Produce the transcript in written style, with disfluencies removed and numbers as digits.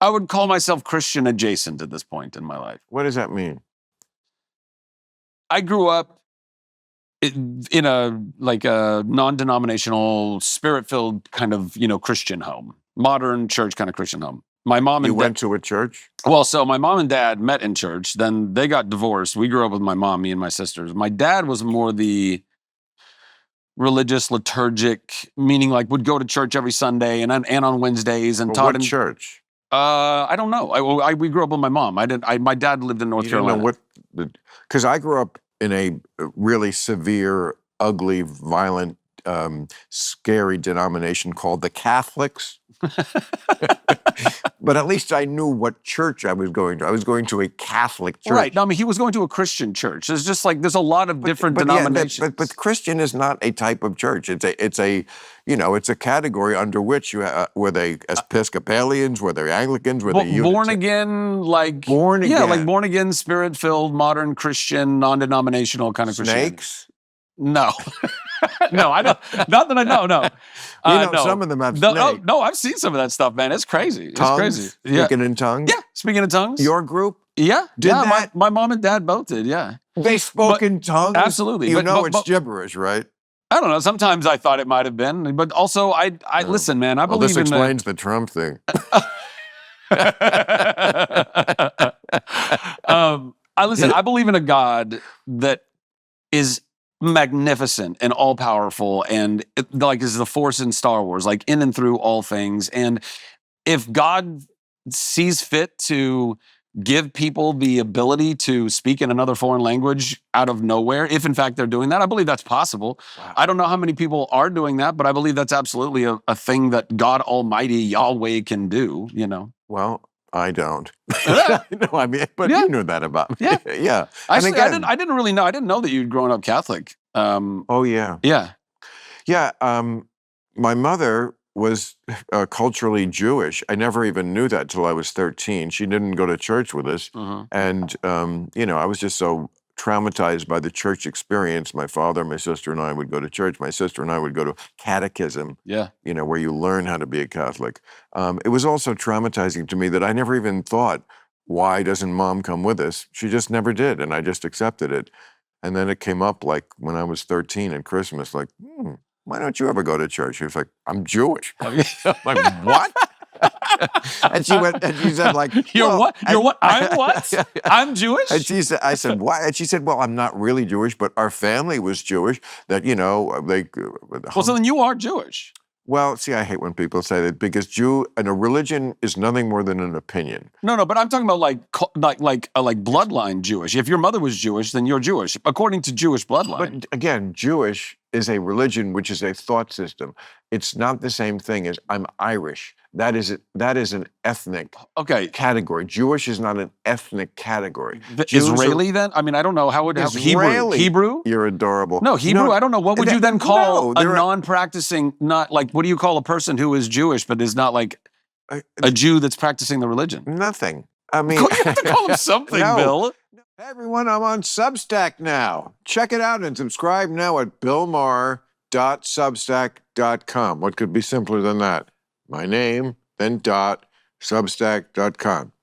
I would call myself Christian adjacent at this point in my life. What does that mean? I grew up in a non-denominational, spirit-filled kind of, Christian home, modern church kind of Christian home. My mom and You went to a church? Well, so my mom and dad met in church. Then they got divorced. We grew up with my mom, me and my sisters. My dad was more the religious, liturgic, meaning like would go to church every Sunday and on Wednesdays and taught What in church? I don't know. We grew up with my mom. My dad lived in North Carolina. You didn't know because I grew up in a really severe, ugly, violent, scary denomination called the Catholics. But at least I knew what church I was going to. I was going to a Catholic church. Right. No, I mean, he was going to a Christian church. There's just like, there's a lot of different denominations. But Christian is not a type of church. It's a category under which were they Episcopalians, were they Anglicans, were they Unitarians? Born again, born again, spirit-filled, modern Christian, non-denominational kind of Christianity. Snakes? No. No, I don't. Not that I know. No, no. Some of them have snakes. No, I've seen some of that stuff, man. It's crazy. It's crazy. Speaking in tongues. Yeah, speaking in tongues. Your group. Yeah, did that? My mom and dad both did. Yeah, they spoke in tongues. Absolutely. It's gibberish, right? I don't know. Sometimes I thought it might have been, but also I listen, man. I believe this explains the Trump thing. I believe in a God that is magnificent and all-powerful and is the Force in Star Wars, like in and through all things. And if God sees fit to give people the ability to speak in another foreign language out of nowhere, if in fact they're doing that, I believe that's possible. Wow. I don't know how many people are doing that, but I believe that's absolutely a thing that God Almighty, Yahweh, can do, Well, I don't. No, I mean, but you knew that about me. Yeah. Yeah. Actually, I didn't really know. I didn't know that you'd grown up Catholic. Oh, yeah. Yeah. Yeah. My mother was culturally Jewish. I never even knew that till I was 13. She didn't go to church with us. Uh-huh. And, I was just so traumatized by the church experience. My father, my sister, and I would go to church. My sister and I would go to catechism, where you learn how to be a Catholic. It was also traumatizing to me that I never even thought, why doesn't mom come with us? She just never did, and I just accepted it. And then it came up like when I was 13 at Christmas, like, why don't you ever go to church? She was like, I'm Jewish. I'm like, what? And she said, like, You're what? You're what? I'm what? I'm Jewish? And I said, why? And she said, well, I'm not really Jewish, but our family was Jewish. That, Well, so then you are Jewish. Well, see, I hate when people say that because a religion is nothing more than an opinion. No, but I'm talking about like bloodline Jewish. If your mother was Jewish, then you're Jewish, according to Jewish bloodline. But again, Jewish is a religion which is a thought system. It's not the same thing as I'm Irish. That is an ethnic category. Jewish is not an ethnic category. Israeli then? I mean, I don't know how would Hebrew? You're adorable. No, Hebrew. I don't know. What would you then call a non-practicing? Not like what do you call a person who is Jewish but is not like a Jew that's practicing the religion? Nothing. I mean, you have to call him something, Bill. Hey everyone, I'm on Substack now. Check it out and subscribe now at billmaher.substack.com. What could be simpler than that? My name, then .substack.com.